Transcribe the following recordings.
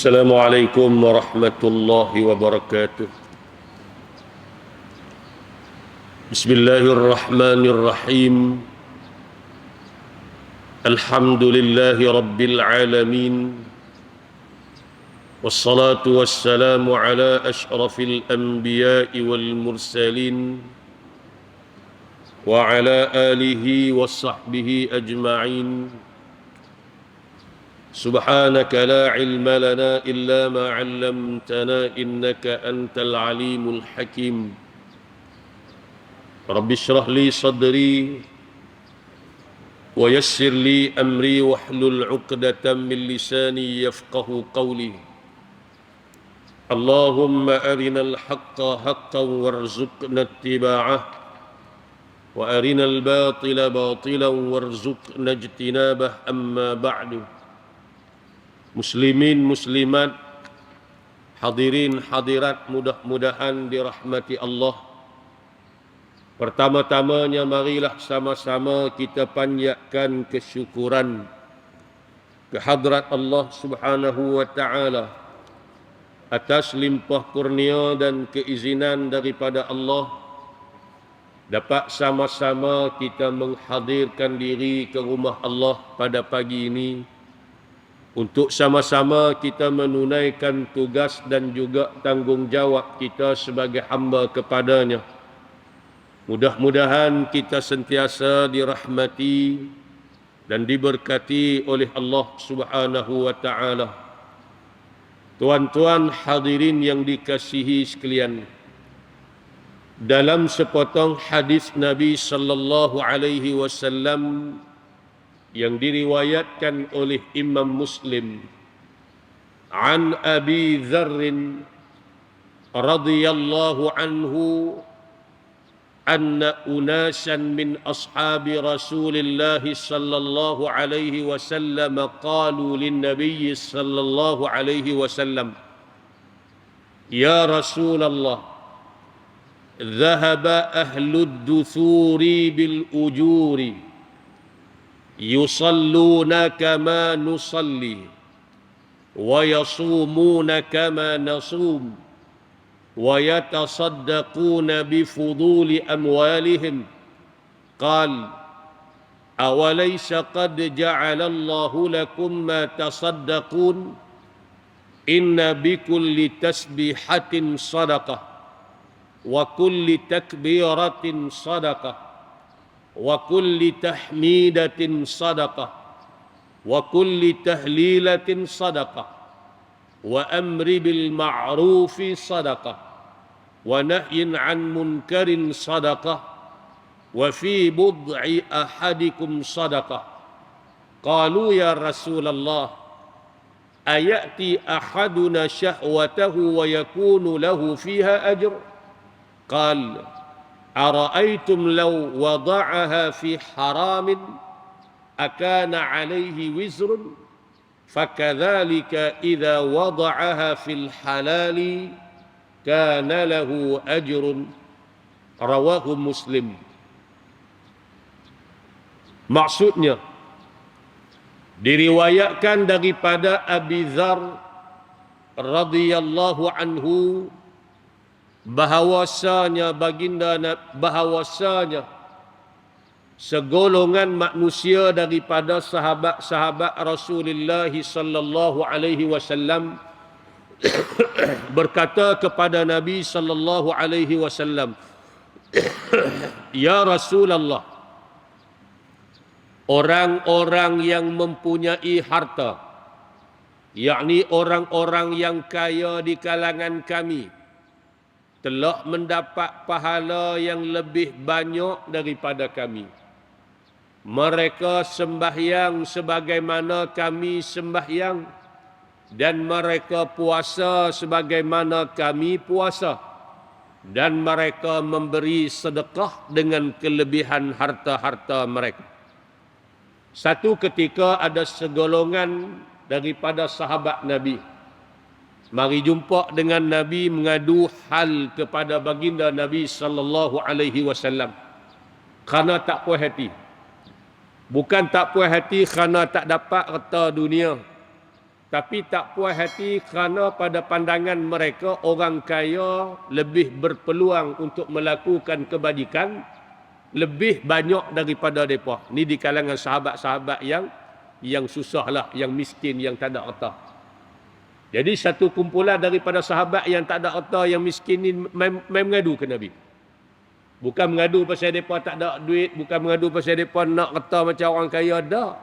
Assalamualaikum warahmatullahi wabarakatuh. Bismillahirrahmanirrahim. Alhamdulillahi rabbil alamin. Wassalatu wassalamu ala ashrafil anbiya'i wal mursalin wa ala alihi wa sahbihi ajma'in. Subhanaka la ilma lana illa ma 'allamtana innaka antal alimul hakim. Rabbi shrah li sadri wa yassir li amri wahlul 'uqdatam min lisani yafqahu qawli. Allahumma arinal haqqa haqqan warzuqna ittiba'ah wa arinal batila batilan warzuqna ijtinabah, amma ba'du. Muslimin, muslimat, hadirin, hadirat, mudah-mudahan dirahmati Allah. Pertama-tamanya marilah sama-sama kita panjatkan kesyukuran kehadrat Allah Subhanahu wa ta'ala atas limpah kurnia dan keizinan daripada Allah, dapat sama-sama kita menghadirkan diri ke rumah Allah pada pagi ini untuk sama-sama kita menunaikan tugas dan juga tanggungjawab kita sebagai hamba kepadanya. Mudah-mudahan kita sentiasa dirahmati dan diberkati oleh Allah Subhanahu wa ta'ala. Tuan-tuan hadirin yang dikasihi sekalian, dalam sepotong hadis Nabi sallallahu alaihi wasallam yang diriwayatkan oleh Imam Muslim, an Abi Dzar radhiyallahu anhu anna unasan min ashabi Rasulillah sallallahu alaihi wasallam qalu lin Nabiy sallallahu alaihi wasallam, ya Rasulullah, dhahaba ahlud duthuri bil ujuri yusalluna kama nusalli wa yasumuna kama nasum wa yatasaddaquna bifuduli amwalihim. Qal awalaysa qad ja'ala Allahu lakum ma tasaddaqun inna bikulli tasbihatin sadaqah wa kulli takbiratin sadaqah wa kulli tahmidatin sadaqah wa kulli tahlilatin sadaqah wa amri bil ma'rufi sadaqah wa nahyin 'an munkarin sadaqah wa fi bud'i ahadikum sadaqah. Qalu ya Rasulullah, ayati ahaduna syahwatahu wa yakunu lahu fiha ajr? Qal ara'aytum law wada'aha fi haramin akana 'alayhi wizrun fakadzalika idza wada'aha fil halali kana lahu ajrun. Rawahu Muslim. Maksudnya diriwayatkan daripada Abi Dzar radhiyallahu anhu bahawasanya segolongan manusia daripada sahabat-sahabat Rasulullah sallallahu alaihi wasallam berkata kepada Nabi sallallahu alaihi wasallam, ya Rasulullah, orang-orang yang mempunyai harta, yakni orang-orang yang kaya di kalangan kami, telah mendapat pahala yang lebih banyak daripada kami. Mereka sembahyang sebagaimana kami sembahyang, dan mereka puasa sebagaimana kami puasa, dan mereka memberi sedekah dengan kelebihan harta-harta mereka. Satu ketika ada segolongan daripada sahabat Nabi mari jumpa dengan Nabi mengadu hal kepada baginda Nabi sallallahu alaihi wasallam kerana tak puas hati. Bukan tak puas hati kerana tak dapat harta dunia, Tapi tak puas hati kerana pada pandangan mereka orang kaya lebih berpeluang untuk melakukan kebajikan lebih banyak daripada mereka. Ni di kalangan sahabat-sahabat yang susah lah, yang miskin, yang tak ada harta. Jadi satu kumpulan daripada sahabat yang tak ada harta, yang miskin ni main mengadu ke Nabi. Bukan mengadu pasal mereka tak ada duit, bukan mengadu pasal mereka nak harta macam orang kaya, tak.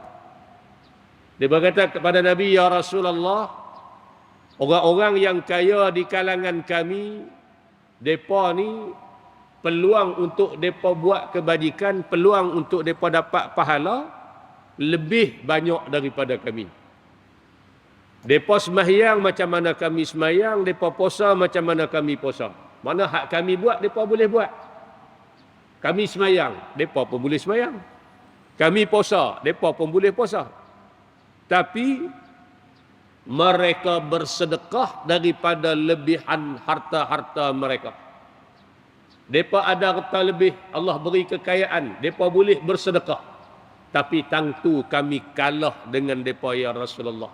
Dia berkata kepada Nabi, ya Rasulullah, orang-orang yang kaya di kalangan kami, mereka ni peluang untuk mereka buat kebajikan, peluang untuk mereka dapat pahala lebih banyak daripada kami. Mereka sembahyang macam mana kami sembahyang, mereka puasa macam mana kami puasa. Mana hak kami buat, mereka boleh buat. Kami sembahyang, mereka pun boleh sembahyang. Kami puasa, mereka pun boleh puasa. Tapi mereka bersedekah daripada lebihan harta-harta mereka. Mereka ada harta lebih, Allah beri kekayaan, mereka boleh bersedekah. Tapi tentu kami kalah dengan mereka, ya Rasulullah.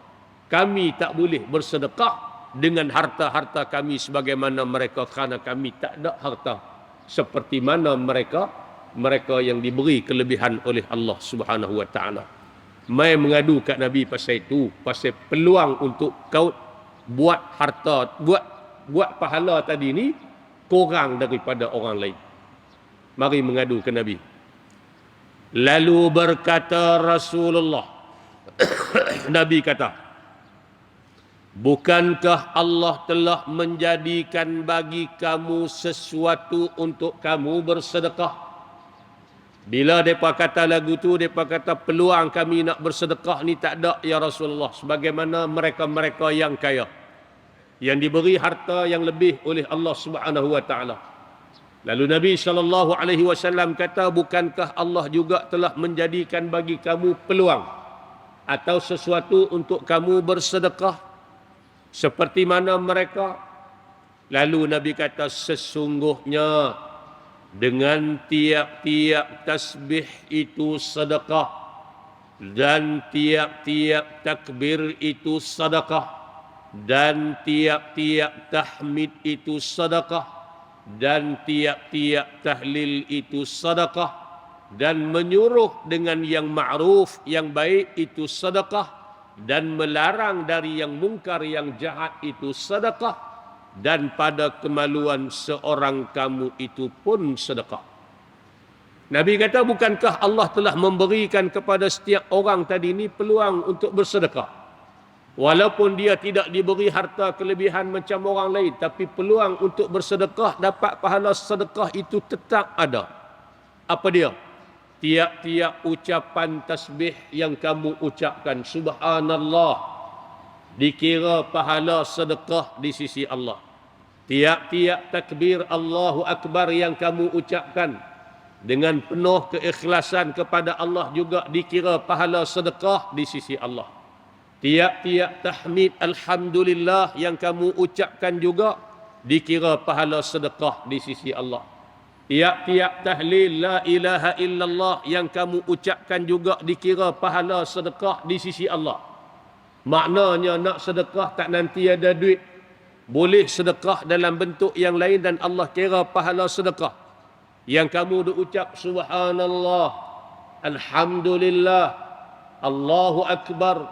Kami tak boleh bersedekah dengan harta-harta kami sebagaimana mereka, kerana kami tak ada harta seperti mana mereka yang diberi kelebihan oleh Allah Subhanahu wa taala. Mai mengadu kat Nabi pasal itu, pasal peluang untuk kau buat harta, buat pahala tadi ni kurang daripada orang lain. Mari mengadu ke Nabi. Lalu berkata Rasulullah, Nabi kata, bukankah Allah telah menjadikan bagi kamu sesuatu untuk kamu bersedekah? Bila mereka kata lagu tu, mereka kata peluang kami nak bersedekah ni tak ada, ya Rasulullah. Sebagaimana mereka-mereka yang kaya, yang diberi harta yang lebih oleh Allah Subhanahu wa taala. Lalu Nabi SAW kata, bukankah Allah juga telah menjadikan bagi kamu peluang atau sesuatu untuk kamu bersedekah seperti mana mereka? Lalu Nabi kata, sesungguhnya dengan tiap-tiap tasbih itu sedekah, dan tiap-tiap takbir itu sedekah, dan tiap-tiap tahmid itu sedekah, dan tiap-tiap tahlil itu sedekah, dan menyuruh dengan yang ma'ruf, yang baik itu sedekah, dan melarang dari yang mungkar, yang jahat itu sedekah, dan pada kemaluan seorang kamu itu pun sedekah. Nabi kata, bukankah Allah telah memberikan kepada setiap orang tadi ini peluang untuk bersedekah? Walaupun dia tidak diberi harta kelebihan macam orang lain, tapi peluang untuk bersedekah, dapat pahala sedekah itu tetap ada. Apa dia? Tiap-tiap ucapan tasbih yang kamu ucapkan, subhanallah, dikira pahala sedekah di sisi Allah. Tiap-tiap takbir Allahu Akbar yang kamu ucapkan dengan penuh keikhlasan kepada Allah juga dikira pahala sedekah di sisi Allah. Tiap-tiap tahmid Alhamdulillah yang kamu ucapkan juga dikira pahala sedekah di sisi Allah. Tiap-tiap tahlil La ilaha illallah yang kamu ucapkan juga dikira pahala sedekah di sisi Allah. Maknanya nak sedekah tak nanti ada duit, boleh sedekah dalam bentuk yang lain dan Allah kira pahala sedekah. Yang kamu ucap subhanallah, alhamdulillah, Allahu Akbar,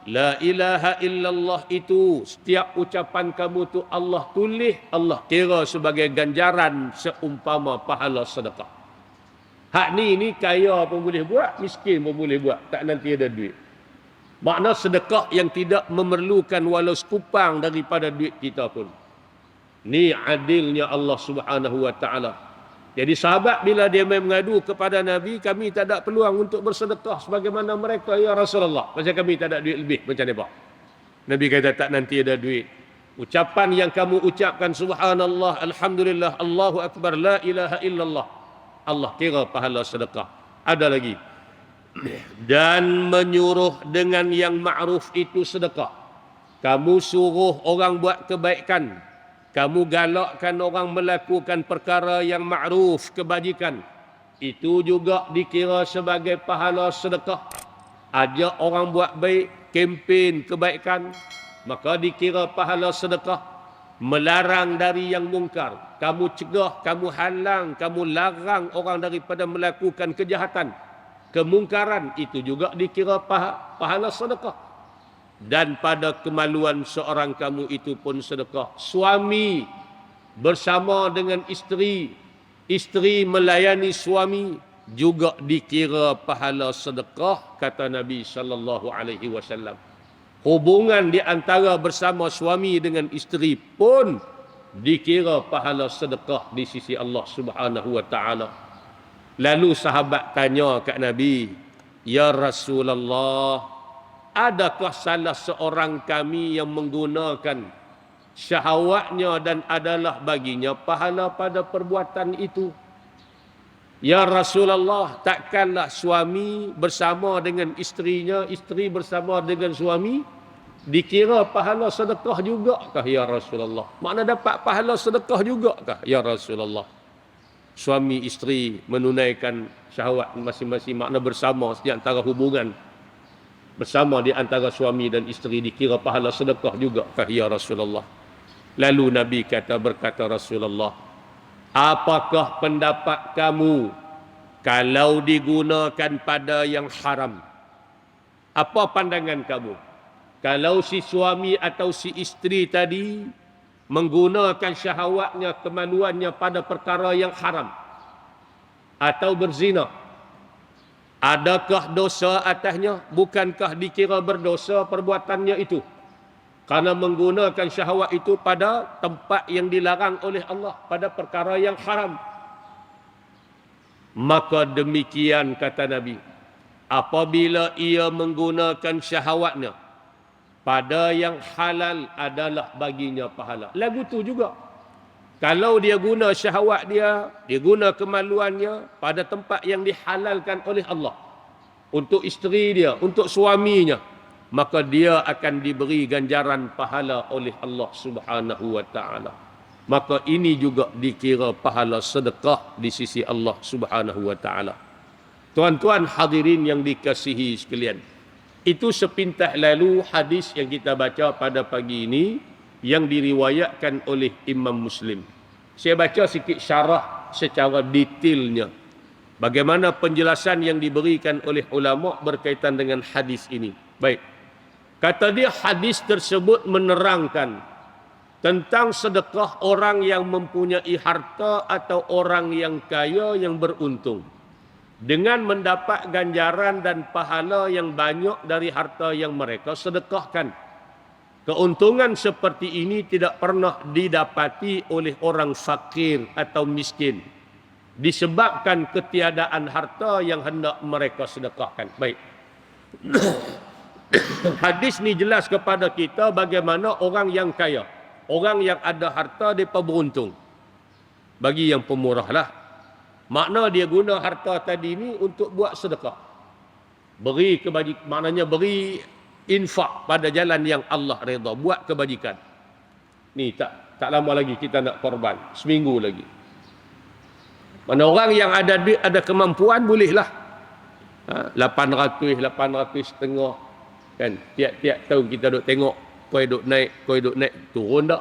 la ilaha illallah, itu setiap ucapan kamu tu Allah tulis, Allah kira sebagai ganjaran seumpama pahala sedekah. Hak ni kaya pun boleh buat, miskin pun boleh buat, tak nanti ada duit. Makna sedekah yang tidak memerlukan walau sekupang daripada duit kita pun. Ni adilnya Allah Subhanahu wa taala. Jadi sahabat bila dia mengadu kepada Nabi, kami tak ada peluang untuk bersedekah sebagaimana mereka, ya Rasulullah. Pasal kami tak ada duit lebih macam ni, Pak. Nabi kata tak nanti ada duit. Ucapan yang kamu ucapkan subhanallah, alhamdulillah, Allahu Akbar, la ilaha illallah, Allah kira pahala sedekah. Ada lagi. Dan menyuruh dengan yang ma'ruf itu sedekah. Kamu suruh orang buat kebaikan, kamu galakkan orang melakukan perkara yang ma'ruf, kebajikan, itu juga dikira sebagai pahala sedekah. ajak orang buat baik, kempen kebaikan, maka dikira pahala sedekah. Melarang dari yang mungkar, kamu cegah, kamu halang, kamu larang orang daripada melakukan kejahatan, kemungkaran, itu juga dikira pahala sedekah. Dan pada kemaluan seorang kamu itu pun sedekah. Suami bersama dengan isteri, isteri melayani suami, juga dikira pahala sedekah, kata Nabi sallallahu alaihi wasallam. Hubungan di antara bersama suami dengan isteri pun dikira pahala sedekah di sisi Allah Subhanahu wa taala. Lalu sahabat tanya kat Nabi, "Ya Rasulullah, adakah salah seorang kami yang menggunakan syahwatnya dan adalah baginya pahala pada perbuatan itu?" Ya Rasulullah, takkanlah suami bersama dengan isterinya, isteri bersama dengan suami, dikira pahala sedekah juga kah ya Rasulullah? Makna dapat pahala sedekah juga kah ya Rasulullah? Suami isteri menunaikan syahwat masing-masing, makna bersama di antara hubungan bersama di antara suami dan isteri, dikira pahala sedekah juga kah ya Rasulullah? Lalu Nabi berkata Rasulullah, apakah pendapat kamu kalau digunakan pada yang haram? Apa pandangan kamu? Kalau si suami atau si isteri tadi menggunakan syahwatnya, kemaluannya pada perkara yang haram atau berzina, adakah dosa atasnya? Bukankah dikira berdosa perbuatannya itu? Karena menggunakan syahwat itu pada tempat yang dilarang oleh Allah, pada perkara yang haram. Maka demikian kata Nabi, apabila ia menggunakan syahwatnya pada yang halal, adalah baginya pahala. Lagu tu juga, kalau dia guna syahwat dia guna kemaluannya pada tempat yang dihalalkan oleh Allah, untuk isteri dia, untuk suaminya, maka dia akan diberi ganjaran pahala oleh Allah Subhanahu wa taala. Maka ini juga dikira pahala sedekah di sisi Allah Subhanahu wa taala. Tuan-tuan hadirin yang dikasihi sekalian, itu sepintas lalu hadis yang kita baca pada pagi ini yang diriwayatkan oleh Imam Muslim. Saya baca sikit syarah secara detailnya, bagaimana penjelasan yang diberikan oleh ulama berkaitan dengan hadis ini. Baik. Kata dia, hadis tersebut menerangkan tentang sedekah orang yang mempunyai harta atau orang yang kaya yang beruntung, dengan mendapat ganjaran dan pahala yang banyak dari harta yang mereka sedekahkan. Keuntungan seperti ini tidak pernah didapati oleh orang fakir atau miskin, disebabkan ketiadaan harta yang hendak mereka sedekahkan. Baik. Hadis ni jelas kepada kita bagaimana orang yang kaya, orang yang ada harta, mereka beruntung. Bagi yang pemurah lah, makna dia guna harta tadi ni untuk buat sedekah, beri kebajikan, maknanya beri infak pada jalan yang Allah redha, buat kebajikan. Ni tak lama lagi kita nak korban, seminggu lagi. Mana orang yang ada kemampuan bolehlah 800 setengah. Kan tiap-tiap tahun kita duk tengok koi duk naik, turun tak?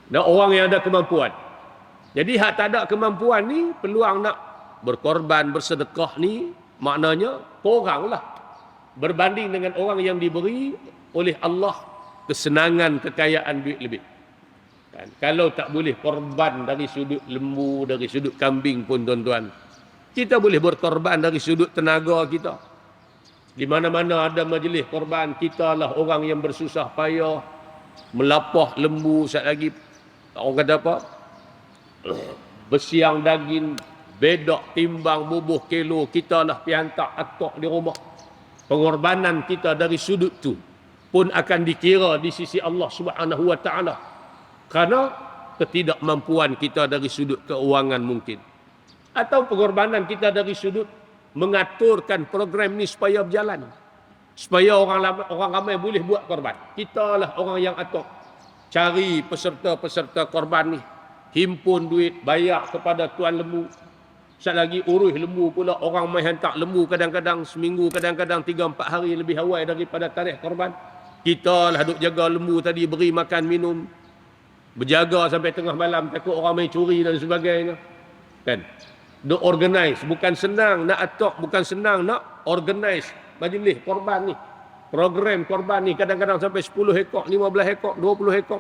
Dan orang yang ada kemampuan. Jadi hak tak ada kemampuan ni, peluang nak berkorban, bersedekah ni, maknanya kuranglah berbanding dengan orang yang diberi oleh Allah kesenangan, kekayaan, duit lebih. Kan? Kalau tak boleh korban dari sudut lembu, dari sudut kambing pun tuan-tuan, kita boleh berkorban dari sudut tenaga kita. Di mana-mana ada majlis korban, kita lah orang yang bersusah payah melapah lembu, sat lagi orang kata apa, bersiang daging, bedak, timbang, bubuh kilo, kita lah piantak atok di rumah. Pengorbanan kita dari sudut tu pun akan dikira di sisi Allah Subhanahu wa taala, kerana ketidakmampuan kita dari sudut keuangan mungkin, atau pengorbanan kita dari sudut mengaturkan program ni supaya berjalan, supaya orang ramai boleh buat korban. Kita lah orang yang atur, cari peserta-peserta korban ni, himpun duit, bayar kepada tuan lembu, Sat lagi urus lembu pula. Orang main hantar lembu kadang-kadang seminggu, kadang-kadang 3-4 hari lebih awal daripada tarikh korban. Kita lah duk jaga lembu tadi, beri makan minum, berjaga sampai tengah malam, takut orang main curi dan sebagainya. Kan? Duk organize, bukan senang nak atok, bukan senang nak organize majlis korban ni. Program korban ni kadang-kadang sampai 10 ekor, 15 ekor, 20 ekor.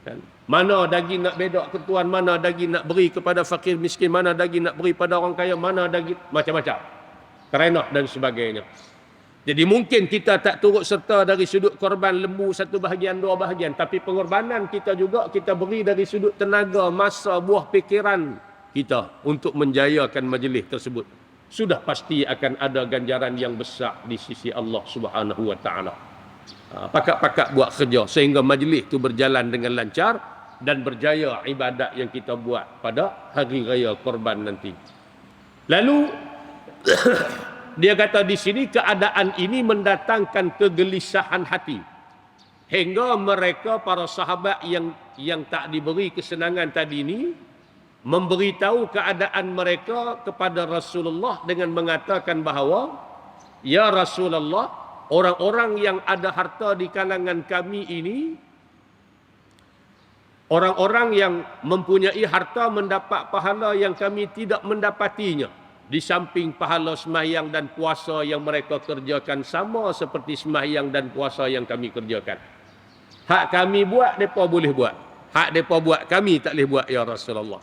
Kan? Mana daging nak bedok ke tuan, mana daging nak beri kepada fakir miskin, mana daging nak beri pada orang kaya, mana daging macam-macam. Terenak dan sebagainya. Jadi mungkin kita tak turut serta dari sudut korban lembu 1 bahagian, 2 bahagian. Tapi pengorbanan kita juga kita beri dari sudut tenaga, masa, buah fikiran kita untuk menjayakan majlis tersebut. Sudah pasti akan ada ganjaran yang besar di sisi Allah Subhanahu wa taala. Pakat-pakat buat kerja sehingga majlis itu berjalan dengan lancar dan berjaya ibadat yang kita buat pada hari raya korban nanti. Lalu dia kata di sini keadaan ini mendatangkan kegelisahan hati. Hingga mereka para sahabat yang tak diberi kesenangan tadi ini memberitahu keadaan mereka kepada Rasulullah dengan mengatakan bahawa, ya Rasulullah, orang-orang yang ada harta di kalangan kami ini, orang-orang yang mempunyai harta mendapat pahala yang kami tidak mendapatinya. Di samping pahala sembahyang dan puasa yang mereka kerjakan sama seperti sembahyang dan puasa yang kami kerjakan. Hak kami buat, mereka boleh buat. Hak mereka buat, kami tak boleh buat, ya Rasulullah.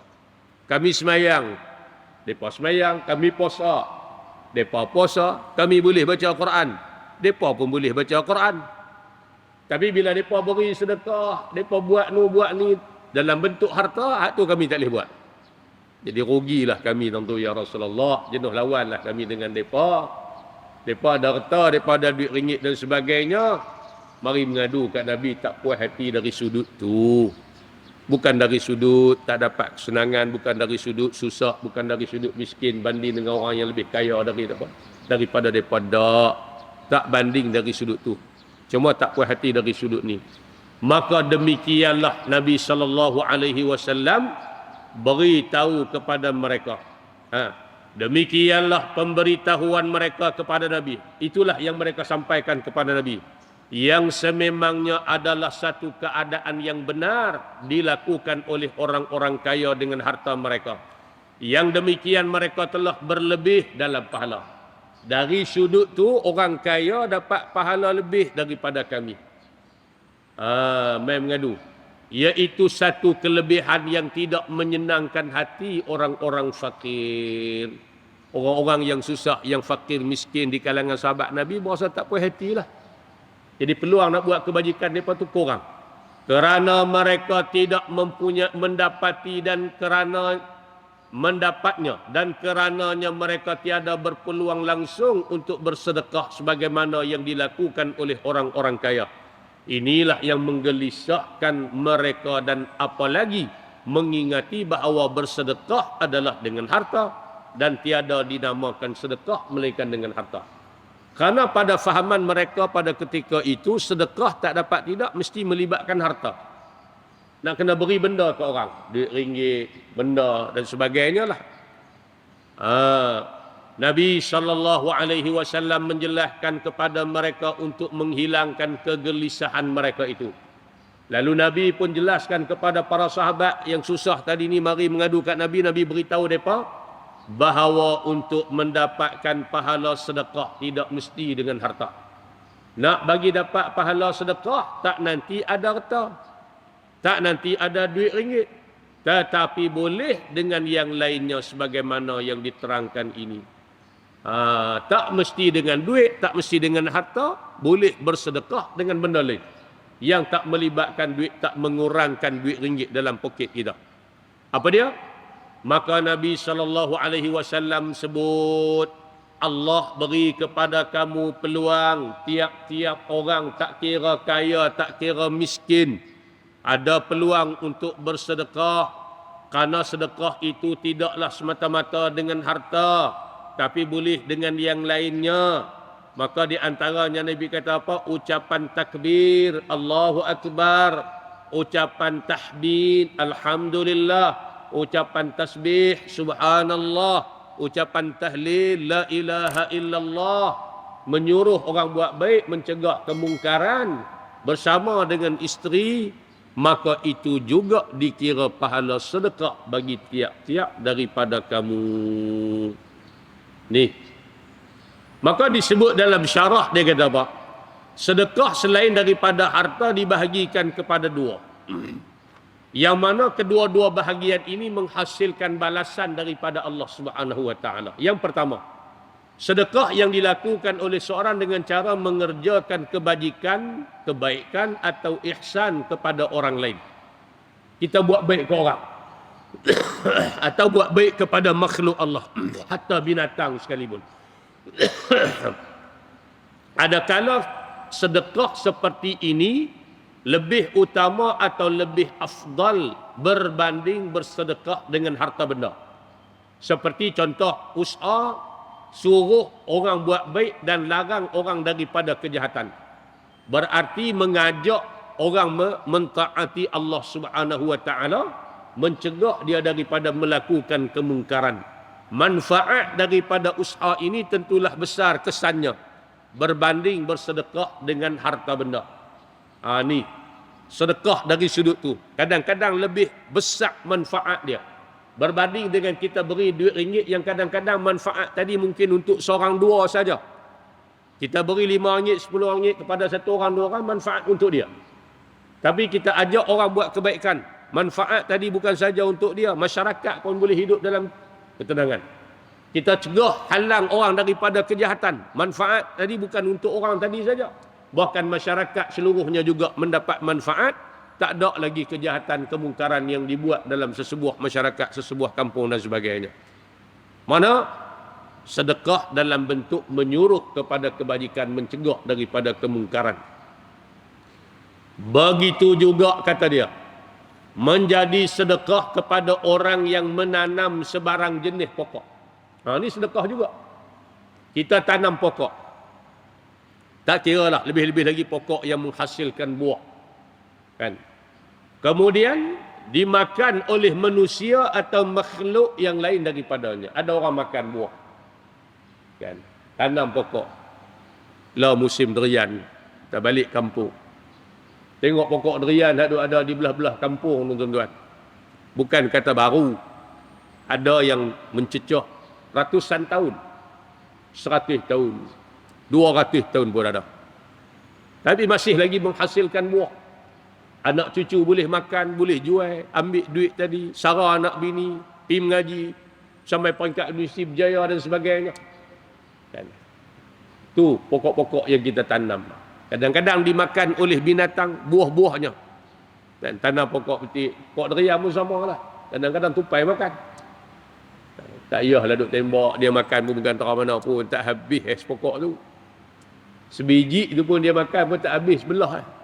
Kami sembahyang, mereka sembahyang, kami puasa. Mereka puasa, kami boleh baca Quran. Mereka pun boleh baca Quran. Tapi bila mereka beri sedekah, mereka buat ni dalam bentuk harta, hak tu kami tak boleh buat. Jadi rugilah kami tentu, ya Rasulullah. Jenuh lawanlah kami dengan mereka. Mereka ada harta, mereka ada duit ringgit dan sebagainya. Mari mengadu kat Nabi, tak puas hati dari sudut tu. Bukan dari sudut tak dapat kesenangan, bukan dari sudut susah, bukan dari sudut miskin banding dengan orang yang lebih kaya daripada mereka. Tak banding dari sudut tu. Cuma tak puas hati dari sudut ni. Maka demikianlah Nabi SAW beritahu kepada mereka. Demikianlah pemberitahuan mereka kepada Nabi. Itulah yang mereka sampaikan kepada Nabi. Yang sememangnya adalah satu keadaan yang benar dilakukan oleh orang-orang kaya dengan harta mereka. Yang demikian mereka telah berlebih dalam pahala. Dari sudut tu orang kaya dapat pahala lebih daripada kami. Mai mengadu. Iaitu satu kelebihan yang tidak menyenangkan hati orang-orang fakir. Orang-orang yang susah, yang fakir, miskin di kalangan sahabat Nabi berasa tak puas hatilah. Jadi peluang nak buat kebajikan mereka tu kurang. Kerana mereka tidak mendapati dan kerana mendapatnya dan kerananya mereka tiada berpeluang langsung untuk bersedekah sebagaimana yang dilakukan oleh orang-orang kaya. Inilah yang menggelisahkan mereka dan apalagi mengingati bahawa bersedekah adalah dengan harta dan tiada dinamakan sedekah melainkan dengan harta. Kerana pada fahaman mereka pada ketika itu sedekah tak dapat tidak mesti melibatkan harta. Nak kena beri benda ke orang, duit ringgit, benda dan sebagainya lah. Nabi SAW menjelaskan kepada mereka untuk menghilangkan kegelisahan mereka itu. Lalu Nabi pun jelaskan kepada para sahabat yang susah tadi ni mari mengadu kat Nabi. Nabi beritahu mereka bahawa untuk mendapatkan pahala sedekah tidak mesti dengan harta. Nak bagi dapat pahala sedekah, tak nanti ada harta, tak nanti ada duit ringgit, tetapi boleh dengan yang lainnya sebagaimana yang diterangkan ini. Tak mesti dengan duit, tak mesti dengan harta, boleh bersedekah dengan benda lain yang tak melibatkan duit, tak mengurangkan duit ringgit dalam poket kita. Apa dia? Maka Nabi SAW sebut, Allah beri kepada kamu peluang, tiap-tiap orang tak kira kaya, tak kira miskin, ada peluang untuk bersedekah. Karena sedekah itu tidaklah semata-mata dengan harta, tapi boleh dengan yang lainnya. Maka di antaranya Nabi kata apa? Ucapan takbir, Allahu Akbar, ucapan tahmid, Alhamdulillah, ucapan tasbih, subhanallah, ucapan tahlil, la ilaha illallah, menyuruh orang buat baik, mencegah kemungkaran bersama dengan isteri, maka itu juga dikira pahala sedekah bagi tiap-tiap daripada kamu. Ni. Maka disebut dalam syarah dia kata apa? Sedekah selain daripada harta dibahagikan kepada dua. Yang mana kedua-dua bahagian ini menghasilkan balasan daripada Allah Subhanahu wa taala. Yang pertama, sedekah yang dilakukan oleh seorang dengan cara mengerjakan kebajikan, kebaikan atau ihsan kepada orang lain. Kita buat baik ke orang atau buat baik kepada makhluk Allah, hatta binatang sekalipun. Ada kala sedekah seperti ini lebih utama atau lebih afdal berbanding bersedekah dengan harta benda. Seperti contoh usaha, suruh orang buat baik dan larang orang daripada kejahatan. Berarti mengajak orang mentaati Allah Subhanahu wa taala, mencegah dia daripada melakukan kemungkaran. Manfaat daripada usaha ini tentulah besar kesannya berbanding bersedekah dengan harta benda. Ni sedekah dari sudut tu kadang-kadang lebih besar manfaat dia berbanding dengan kita beri duit ringgit yang kadang-kadang manfaat tadi mungkin untuk seorang dua saja. Kita beri 5 ringgit, 10 ringgit kepada satu orang, dua orang, manfaat untuk dia. Tapi kita ajak orang buat kebaikan, manfaat tadi bukan saja untuk dia, masyarakat pun boleh hidup dalam ketenangan. Kita cegah, halang orang daripada kejahatan, manfaat tadi bukan untuk orang tadi saja, bahkan masyarakat seluruhnya juga mendapat manfaat. Tak ada lagi kejahatan, kemungkaran yang dibuat dalam sesebuah masyarakat, sesebuah kampung dan sebagainya. Mana sedekah dalam bentuk menyuruh kepada kebajikan, mencegah daripada kemungkaran. Begitu juga kata dia, menjadi sedekah kepada orang yang menanam sebarang jenis pokok. Ini sedekah juga. Kita tanam pokok. Tak kira lah, lebih-lebih lagi pokok yang menghasilkan buah. Kan? Kemudian dimakan oleh manusia atau makhluk yang lain daripadanya. Ada orang makan buah. Kan? Tanam pokok. Lah musim durian, kita balik kampung. Tengok pokok durian ada di belah-belah kampung, tuan-tuan. Bukan kata baru. Ada yang mencecah ratusan tahun. 100 tahun. 200 tahun pun ada. Tapi masih lagi menghasilkan buah. Anak cucu boleh makan, boleh jual, ambil duit tadi, sara anak bini, pergi mengaji, sampai peringkat universiti berjaya dan sebagainya. Dan tu pokok-pokok yang kita tanam. Kadang-kadang dimakan oleh binatang, buah-buahnya. Dan tanam pokok petik, pokok durian pun sama lah. Kadang-kadang tupai makan. Tak payahlah duk tembak, dia makan pun bukan terang mana pun, tak habis pokok tu. Sebiji tu pun dia makan pun tak habis, belah.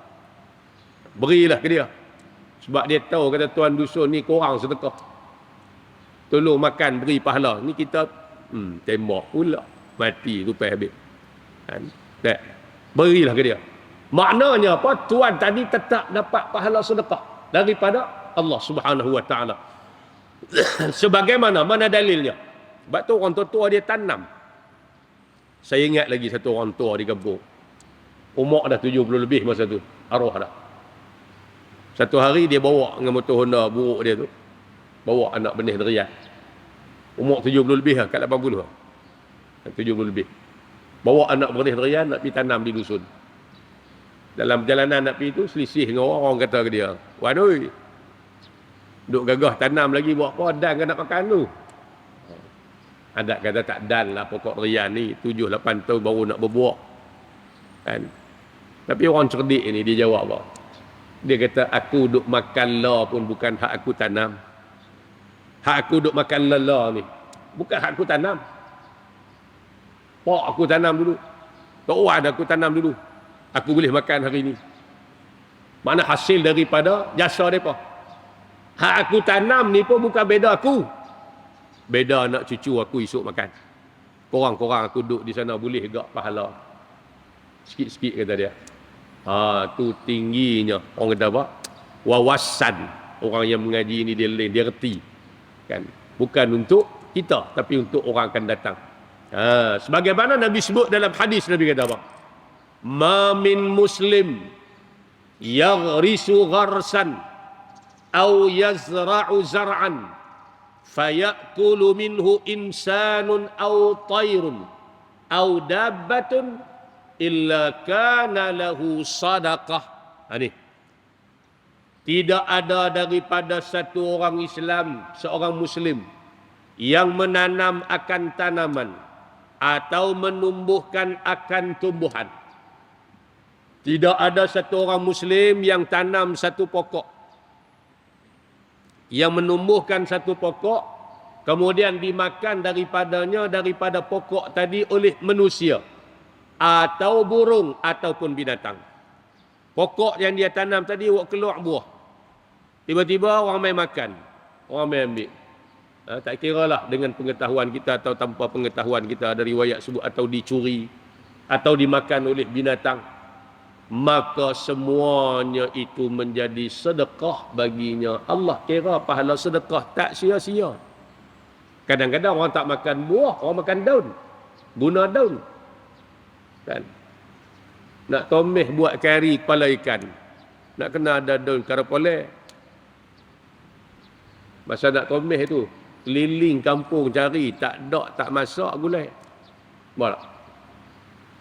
Berilah ke dia. Sebab dia tahu kata tuan dusun ni korang sedekah. Tolong makan, beri pahala. Ni kita tembak pula. Mati, tupai habis. Tak. Berilah ke dia. Maknanya apa? Tuan tadi tetap dapat pahala sedekah daripada Allah Subhanahu wa taala. Sebagaimana mana dalilnya? Sebab tu orang tua dia tanam. Saya ingat lagi satu orang tua di kampung. Umur dah 70 lebih masa tu. Arwah dah. Satu hari dia bawa dengan motor Honda buruk dia tu. Bawa anak benih durian. Umur 70 lebih lah, kat 80 lah. 70 lebih. Bawa anak benih durian nak pergi tanam di dusun. Dalam perjalanan nak pergi tu selisih dengan orang kata ke dia, "Wan oi, duk gagah tanam lagi buat apa? Dan kan nak makan tu." Adat kata tak dan lah pokok durian ni 7-8 tahun baru nak berbuah. Kan? Tapi orang cerdik ni dia jawab apa? Dia kata, aku duk makan la pun bukan hak aku tanam. Hak aku duk makan la ni bukan hak aku tanam. Pak aku tanam dulu. Tok Wan aku tanam dulu. Aku boleh makan hari ni. Mana hasil daripada jasa mereka. Hak aku tanam ni pun bukan beda aku. Beda anak cucu aku esok makan. Korang-korang aku duduk di sana boleh gak pahala. Sikit-sikit kata dia. Tu tingginya. Orang kata apa? Wawasan. Orang yang mengaji ni dia lain. Dia reti. Kan? Bukan untuk kita, tapi untuk orang akan datang. Sebagaimana Nabi sebut dalam hadis, Nabi kata apa? Ma min muslim yaghrisu gharsan aw yazra'u zar'an fayakulu minhu insanun aw tayrun aw dabbatun illa kana lahu sadaqah. Ini. Tidak ada daripada satu orang Islam, seorang Muslim yang menanam akan tanaman atau menumbuhkan akan tumbuhan. Tidak ada satu orang Muslim yang tanam satu pokok, yang menumbuhkan satu pokok, kemudian dimakan daripada pokok tadi oleh manusia atau burung ataupun binatang. Pokok yang dia tanam tadi keluar buah. Tiba-tiba orang main makan, orang main ambil. Tak kira lah dengan pengetahuan kita atau tanpa pengetahuan kita, ada riwayat sebut atau dicuri atau dimakan oleh binatang, maka semuanya itu menjadi sedekah baginya. Allah kira pahala sedekah tak sia-sia. Kadang-kadang orang tak makan buah, orang makan daun, guna daun. Kan? Nak tomeh buat kari kepala ikan, nak kena ada daun karapole. Masa nak tomeh tu, keliling kampung cari, tak ada, tak masak gulai. Boleh.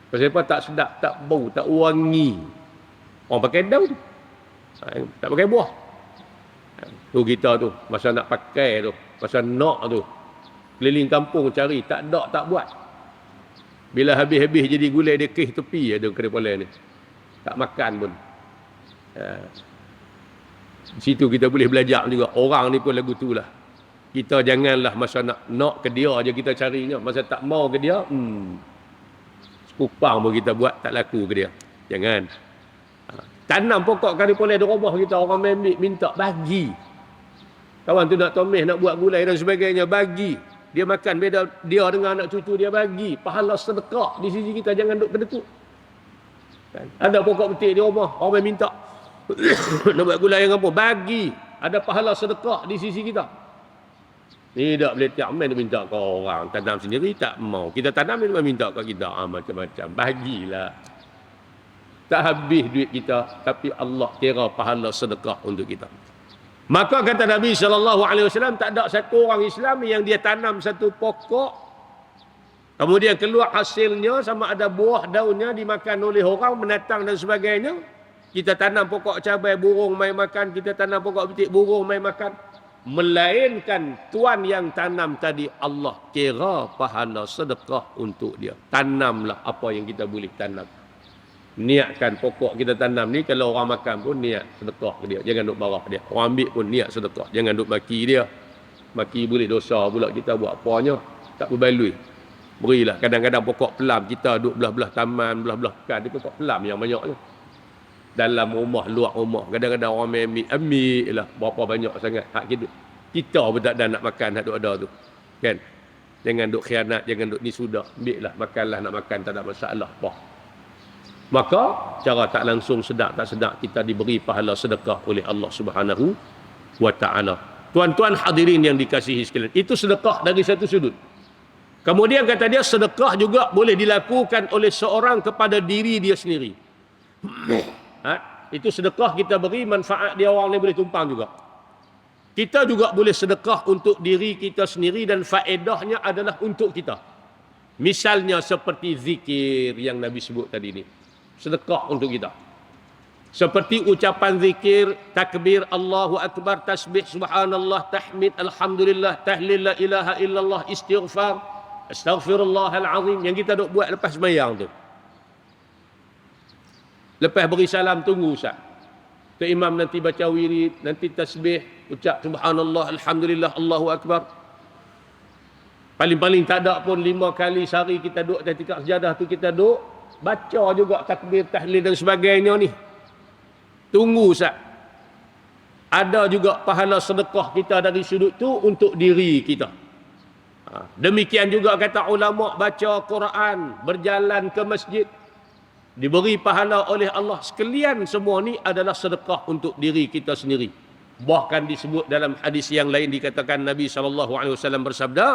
Pasal apa? Tak sedap, tak bau, tak wangi. Orang pakai daun, tak pakai buah. Tu kita tu, masa nak pakai tu, masa nak tu, keliling kampung cari, tak ada, tak buat. Bila habis-habis jadi gulai dia keh tepi ada kepala ni. Tak makan pun. Situ kita boleh belajar juga. Orang ni pun lagu tu lah. Kita janganlah masa nak ke dia je kita carinya. Masa tak mau ke dia, sekupang pun kita buat tak laku ke dia. Jangan. Tanam pokok karipoleh di rumah kita, orang ambil, minta, bagi. Kawan tu nak tomeh, nak buat gulai dan sebagainya, bagi. Dia makan, beda dia dengan anak cucu dia, bagi. Pahala sedekah di sisi kita, jangan duk kedekut. Kan? Ada pokok petik di rumah, orang main minta. Nak buat gulai yang apa? Bagi. Ada pahala sedekah di sisi kita. Tidak boleh tiap main minta ke orang. Tanam sendiri tak mau. Kita tanam dia minta ke kita. Macam-macam. Bagilah. Tak habis duit kita. Tapi Allah kira pahala sedekah untuk kita. Maka kata Nabi SAW, tak ada satu orang Islam yang dia tanam satu pokok, kemudian keluar hasilnya sama ada buah daunnya dimakan oleh orang, menatang dan sebagainya. Kita tanam pokok cabai, burung mai makan. Kita tanam pokok betik, burung mai makan. Melainkan tuan yang tanam tadi, Allah kira pahala sedekah untuk dia. Tanamlah apa yang kita boleh tanam. Niatkan pokok kita tanam ni, kalau orang makan pun niat sedekah ke dia. Jangan duk marah dia. Orang ambil pun niat sedekah. Jangan duk maki dia. Maki boleh dosa pula kita buat apanya. Tak berbaloi. Berilah. Kadang-kadang pokok pelam kita duk belah-belah taman, belah-belah pekan. Dia pokok pelam yang banyaknya. Dalam rumah, luar rumah. Kadang-kadang orang ambil lah. Berapa banyak sangat hak kita. Kita pun tak ada nak makan hak duk ada tu. Kan? Jangan duk khianat, jangan duk ni sudah. Ambil lah, makanlah, nak makan tak ada masalah. Apa? Maka cara tak langsung sedap tak sedap kita diberi pahala sedekah oleh Allah Subhanahu wa taala. Tuan-tuan hadirin yang dikasihi sekalian, itu sedekah dari satu sudut. Kemudian kata dia, sedekah juga boleh dilakukan oleh seorang kepada diri dia sendiri. Itu sedekah kita beri, manfaat dia orang lain boleh tumpang juga. Kita juga boleh sedekah untuk diri kita sendiri dan faedahnya adalah untuk kita. Misalnya seperti zikir yang Nabi sebut tadi ni. Sedekah untuk kita. Seperti ucapan zikir, takbir, Allahu Akbar, tasbih, subhanallah, tahmid, alhamdulillah, tahlil, la ilaha illallah, istighfar, astaghfirullahal azim yang kita duk buat lepas sembahyang tu. Lepas beri salam, tunggu Ustaz. Ke imam nanti baca wirid, nanti tasbih, ucap subhanallah, alhamdulillah, Allahu Akbar. Paling-paling tak ada pun 5 kali sehari kita duduk atas tikar sejadah tu, kita duduk baca juga takbir, tahlil dan sebagainya ni. Tunggu Ustaz. Ada juga pahala sedekah kita dari sudut tu untuk diri kita. Demikian juga kata ulama, baca Quran, berjalan ke masjid, diberi pahala oleh Allah. Sekalian semua ni adalah sedekah untuk diri kita sendiri. Bahkan disebut dalam hadis yang lain dikatakan Nabi SAW bersabda,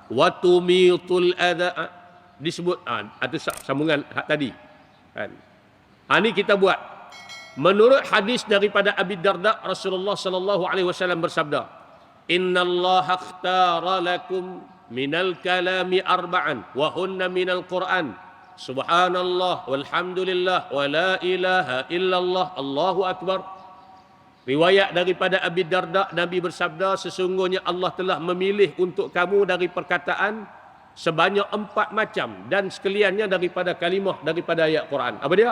wa tumitul adha, disebut ada sambungan tadi kan. Ini kita buat menurut hadis daripada Abi Darda, Rasulullah SAW bersabda, innallaha ikhtara lakum minal kalami arba'an wa hunna minal Qur'an, subhanallah walhamdulillah wa la ilaha illallah Allahu akbar. Riwayat daripada Abi Darda, Nabi bersabda, sesungguhnya Allah telah memilih untuk kamu dari perkataan sebanyak 4 macam dan sekaliannya daripada kalimah daripada ayat Quran. Apa dia?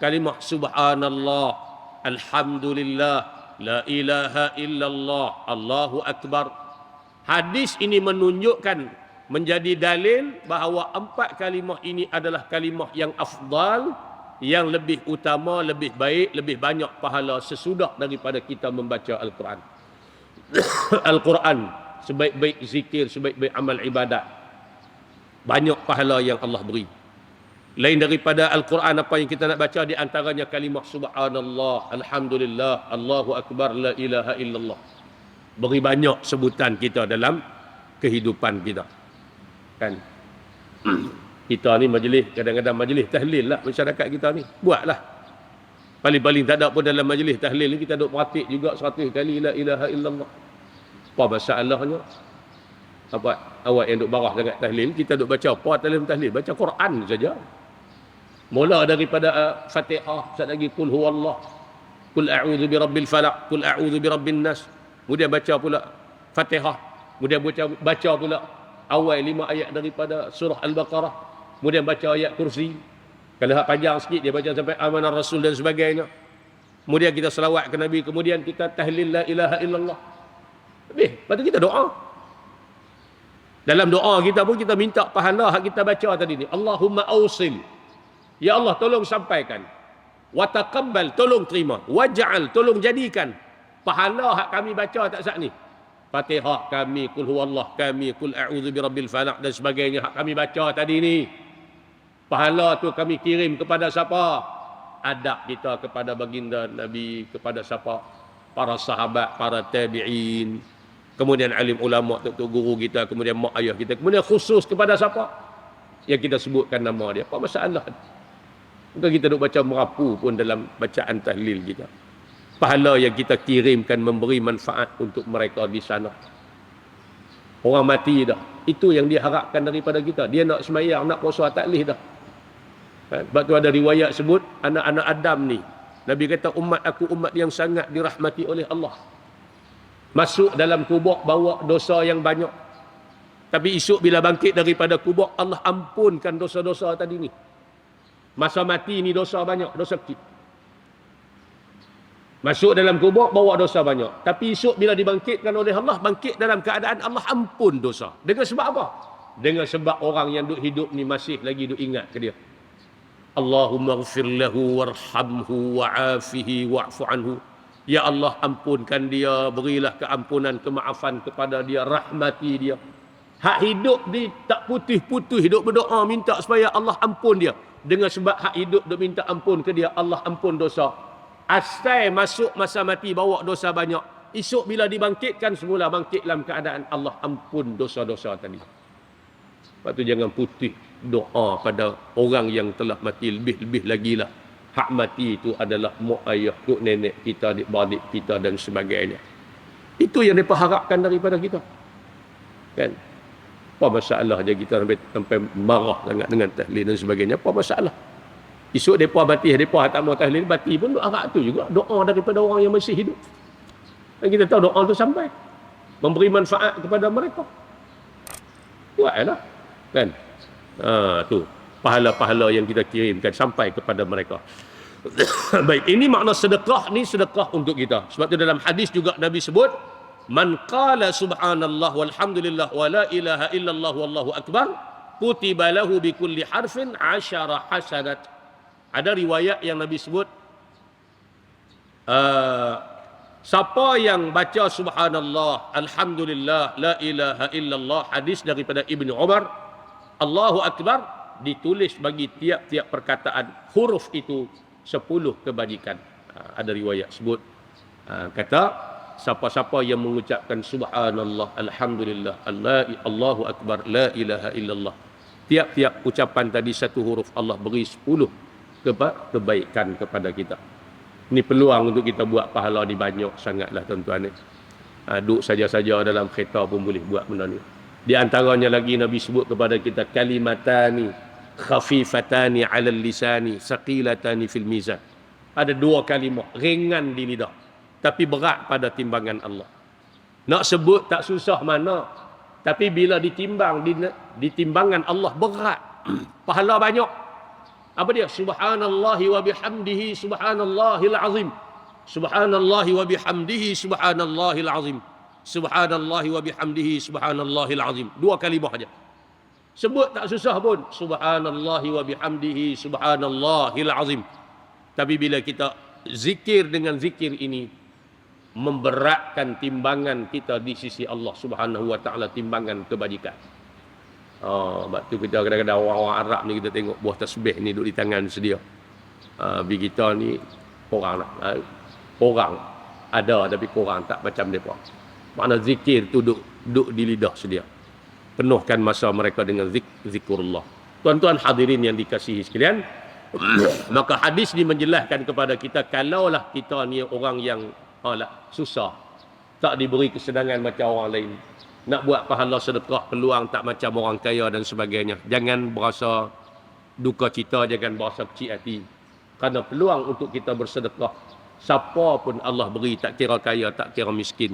Kalimah subhanallah, alhamdulillah, la ilaha illallah, Allahu akbar. Hadis ini menunjukkan, menjadi dalil bahawa 4 kalimah ini adalah kalimah yang afdal, yang lebih utama, lebih baik, lebih banyak pahala sesudah daripada kita membaca Al-Quran. Al-Quran sebaik-baik zikir, sebaik-baik amal ibadat, banyak pahala yang Allah beri. Lain daripada Al-Quran, apa yang kita nak baca di antaranya kalimah subhanallah, alhamdulillah, Allahu akbar, la ilaha illallah. Beri banyak sebutan kita dalam kehidupan kita. Kan? Kita ni majlis, kadang-kadang majlis tahlil lah masyarakat kita ni. Buatlah. Paling-paling tak ada pun dalam majlis tahlil ni kita duk praktik juga 100 kali la ilaha illallah. Apa masalahnya? Apa awak yang duk barah sangat tahlil, kita duk baca apa dalam tahlil? Baca Quran saja. Mula daripada Fatihah, sat lagi qul huwallah, qul a'udzu birabbil falaq, qul a'udzu birabbin nas. Kemudian baca pula Fatihah, kemudian baca pula awal 5 ayat daripada surah Al-Baqarah, kemudian baca ayat kursi. Kalau hak panjang sikit dia baca sampai amanar rasul dan sebagainya. Kemudian kita selawat ke Nabi, kemudian kita tahlil la ilaha illallah. Habis, lepas tu kita doa. Dalam doa kita pun kita minta pahala hak kita baca tadi ni. Allahumma awsil, ya Allah tolong sampaikan. Wa taqabbal, tolong terima. Waj'al, tolong jadikan pahala hak kami baca tak sat ni. Fatihah kami, qul huwallah kami, qul a'udzu birabbil falaq dan sebagainya hak kami baca tadi ni. Pahala tu kami kirim kepada siapa? Adab kita kepada baginda Nabi, kepada siapa? Para sahabat, para tabi'in, kemudian alim ulama, tok guru kita, kemudian mak ayah kita, kemudian khusus kepada siapa? Yang kita sebutkan nama dia. Apa masalah? Bukan kita duk baca merapu pun dalam bacaan tahlil kita. Pahala yang kita kirimkan memberi manfaat untuk mereka di sana. Orang mati dah. Itu yang dia harapkan daripada kita. Dia nak semayang, nak puasa taklih dah. Sebab tu ada riwayat sebut, anak-anak Adam ni, Nabi kata umat aku umat yang sangat dirahmati oleh Allah. Masuk dalam kubur bawa dosa yang banyak. Tapi esok bila bangkit daripada kubur, Allah ampunkan dosa-dosa tadi ni. Masa mati ni dosa banyak, dosa kecil. Masuk dalam kubur bawa dosa banyak. Tapi esok bila dibangkitkan oleh Allah, bangkit dalam keadaan Allah ampun dosa. Dengan sebab apa? Dengan sebab orang yang duk hidup ni masih lagi duk ingat ke dia. Allahumma ghfir lahu warhamhu wa'afihi wa'fu anhu. Ya Allah ampunkan dia, berilah keampunan, kemaafan kepada dia, rahmati dia. Hak hidup dia tak putih-putih, hidup berdoa minta supaya Allah ampun dia. Dengan sebab hak hidup dia minta ampun ke dia, Allah ampun dosa. Asal masuk masa mati bawa dosa banyak. Esok bila dibangkitkan semula bangkit dalam keadaan Allah ampun dosa-dosa tadi. Sebab tu jangan putih doa pada orang yang telah mati, lebih-lebih lagi lah. Hak mati itu adalah mak ayah, duk nenek kita, adik beradik kita dan sebagainya. Itu yang mereka harapkan daripada kita. Kan? Apa masalah je kita sampai marah sangat dengan tahlil dan sebagainya. Apa masalah? Esok mereka mati, mereka tak mau tahlil, mati pun harap tu juga. Doa daripada orang yang masih hidup. Dan kita tahu doa tu sampai. Memberi manfaat kepada mereka. Buatlah. Kan? Tu pahala-pahala yang kita kirimkan sampai kepada mereka. Baik, ini makna sedekah ni, sedekah untuk kita. Sebab tu dalam hadis juga Nabi sebut, man qala subhanallah walhamdulillah wa la ilaha illallah wallahu akbar kutiba lahu bi kulli harfin 10 hasanat. Ada riwayat yang Nabi sebut, siapa yang baca subhanallah, alhamdulillah, la ilaha illallah, hadis daripada Ibnu Umar, Allahu Akbar, ditulis bagi tiap-tiap perkataan huruf itu 10 kebajikan. Ada riwayat sebut, kata siapa-siapa yang mengucapkan subhanallah, alhamdulillah, Allahu akbar, la ilaha illallah. Tiap-tiap ucapan tadi satu huruf, Allah beri 10 kebaikan kepada kita. Ini peluang untuk kita buat pahala ni banyak sangatlah tuan-tuan ni. Duduk saja-saja dalam kereta pun boleh buat benda ni. Di antaranya lagi Nabi sebut kepada kita kalimatani khafifatani 'alal lisani saqilatani fil mizan. Ada 2 kalimah ringan di lidah tapi berat pada timbangan Allah. Nak sebut tak susah mana, tapi bila ditimbang di timbangan Allah berat. Pahala banyak. Apa dia? Subhanallahi wa bihamdihi subhanallahil azim. Subhanallahi wa bihamdihi subhanallahil azim. Subhanallahi wa bihamdihi subhanallahil azim. 2 kalimah saja. Sebut tak susah pun. Subhanallahi wa bihamdihi subhanallahil azim. Tapi bila kita zikir dengan zikir ini, memberatkan timbangan kita di sisi Allah Subhanahu wa taala, timbangan kebajikan. Sebab tu kita kadang-kadang orang-orang Arab ni kita tengok buah tasbih ni duduk di tangan sedia. Bagi kita ni kurang lah. Kurang ada tapi kurang tak macam depa. Makna zikir tu duduk di lidah sedia. Penuhkan masa mereka dengan zikrullah. Tuan-tuan hadirin yang dikasihi sekalian, maka hadis ni menjelaskan kepada kita kalaulah kita ni orang yang susah, tak diberi kesenangan macam orang lain, nak buat pahala sedekah peluang tak macam orang kaya dan sebagainya, jangan berasa duka cita, jangan berasa kecil hati. Kerana peluang untuk kita bersedekah, siapa pun Allah beri, tak kira kaya, tak kira miskin.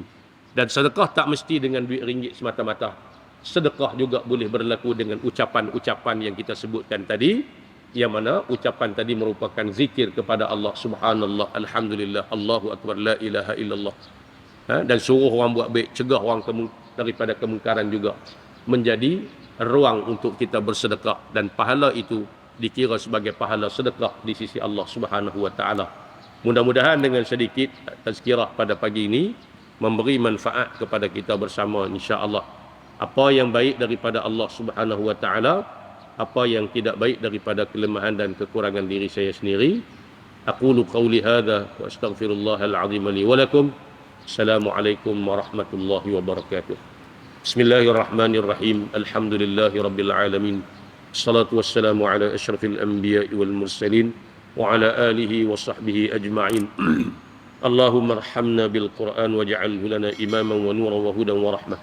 Dan sedekah tak mesti dengan duit ringgit semata-mata. Sedekah juga boleh berlaku dengan ucapan-ucapan yang kita sebutkan tadi, yang mana ucapan tadi merupakan zikir kepada Allah, subhanallah, alhamdulillah, Allahu akbar, la ilaha illallah. Dan suruh orang buat baik, cegah orang daripada kemungkaran juga, menjadi ruang untuk kita bersedekah, dan pahala itu dikira sebagai pahala sedekah di sisi Allah Subhanahu wa taala. Mudah-mudahan dengan sedikit tazkirah pada pagi ini memberi manfaat kepada kita bersama, insya-Allah. Apa yang baik daripada Allah Subhanahu wa taala, apa yang tidak baik daripada kelemahan dan kekurangan diri saya sendiri. Aqulu qawli hadza wa astaghfirullahal azim li wa lakum. Assalamualaikum warahmatullahi wabarakatuh. Bismillahirrahmanirrahim. Alhamdulillahi rabbil alamin. Assalatu wassalamu ala asyrafil anbiya'i wal mursalin wa ala alihi wa sahbihi ajma'in. Allahumma arhamna bil Qur'an waj'alhu lana imaman wa nuran wa hudan wa rahmah.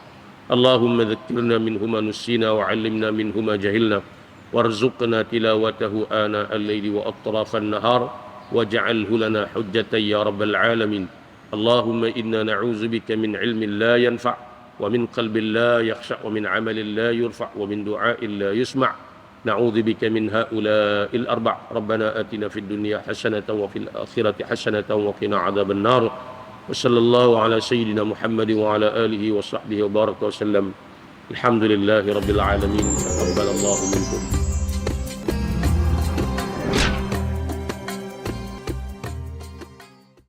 Allahumma dhakkirna minhu ma nusina wa 'allimna minhu ma jahilna. وارزقنا تلاوته آناء الليل وأطراف النهار واجعله لنا حجة يا رب العالمين. اللهم إنا نعوذ بك من علم لا ينفع ومن قلب لا يخشع ومن عمل لا يرفع ومن دعاء لا يسمع. نعوذ بك من هؤلاء الأربع. ربنا آتنا في الدنيا حسنة وفي الآخرة حسنة وقنا عذاب النار. وصلى الله على سيدنا محمد وعلى آله وصحبه وبارك وسلم. الحمد لله رب العالمين. تقبل الله منكم.